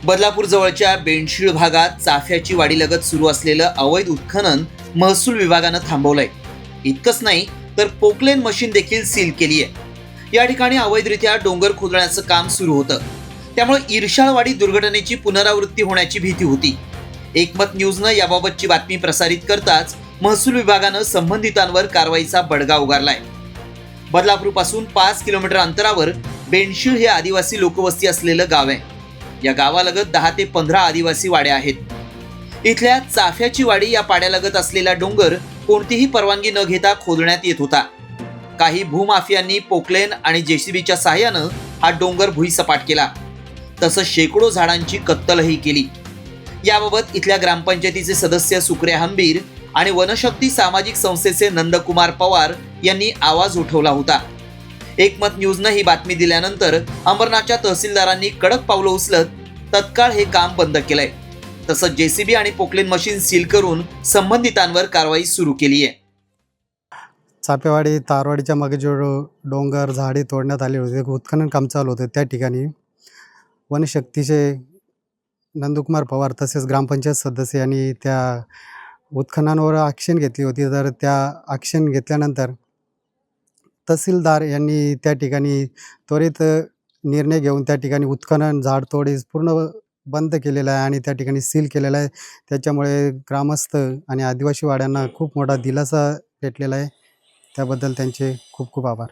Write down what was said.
बदलापूर जवळच्या बेंडशीळ भागात चाफ्याची वाडीलगत सुरू असलेलं अवैध उत्खनन महसूल विभागानं थांबवलंय. इतकंच नाही तर पोकलेन मशीन देखील सील केली आहे. या ठिकाणी अवैधरित्या डोंगर खोदण्याचं काम सुरू होतं. त्यामुळे इर्शाळवाडी दुर्घटनेची पुनरावृत्ती होण्याची भीती होती. एकमत न्यूजनं याबाबतची बातमी प्रसारित करताच महसूल विभागानं संबंधितांवर कारवाईचा बडगा उगारलाय. बदलापूरपासून 5 किलोमीटर अंतरावर बेंडशीळ हे आदिवासी लोकवस्ती असलेलं गाव आहे. या गावालगत 10 ते 15 आदिवासी वाड्या आहेत. इथल्या चाफ्याची वाडी या पाड्यालगत असलेला डोंगर कोणतीही परवानगी न घेता खोदण्यात येत होता. काही भूमाफियांनी पोकलेन आणि जेसीबीच्या सहाय्यानं हा डोंगर भुईसपाट केला. तसंच शेकडो झाडांची कत्तलही केली. याबाबत इथल्या ग्रामपंचायतीचे सदस्य सुक्रिया हंबीर आणि वनशक्ती सामाजिक संस्थेचे नंदकुमार पवार यांनी आवाज उठवला होता. एकमत न्यूजनं ही बातमी दिल्यानंतर अंबरनाथच्या तहसीलदारांनी कडक पावलं उचलत तत्काळ हे काम बंद केलंय. तसंच जेसीबी आणि पोकलेन मशीन सील करून संबंधितांवर कारवाई सुरू केली आहे. चापेवाडी तारवाडीच्या मागे जो डोंगर झाडे तोडण्यात आले होते, उत्खनन काम चालू होतं, त्या ठिकाणी वनशक्तीचे नंदकुमार पवार तसेच ग्रामपंचायत सदस्य यांनी त्या उत्खननावर ॲक्शन घेतली होती. तर त्या ॲक्शन घेतल्यानंतर तहसीलदार यांनी त्या ठिकाणी त्वरित निर्णय घेऊन त्या ठिकाणी उत्खनन झाडतोडी पूर्ण बंद केलेलं आहे आणि त्या ठिकाणी सील केलेलं आहे. त्याच्यामुळे ग्रामस्थ आणि आदिवासी वाड्यांना खूप मोठा दिलासा भेटलेला आहे. त्याबद्दल त्यांचे खूप खूप आभार.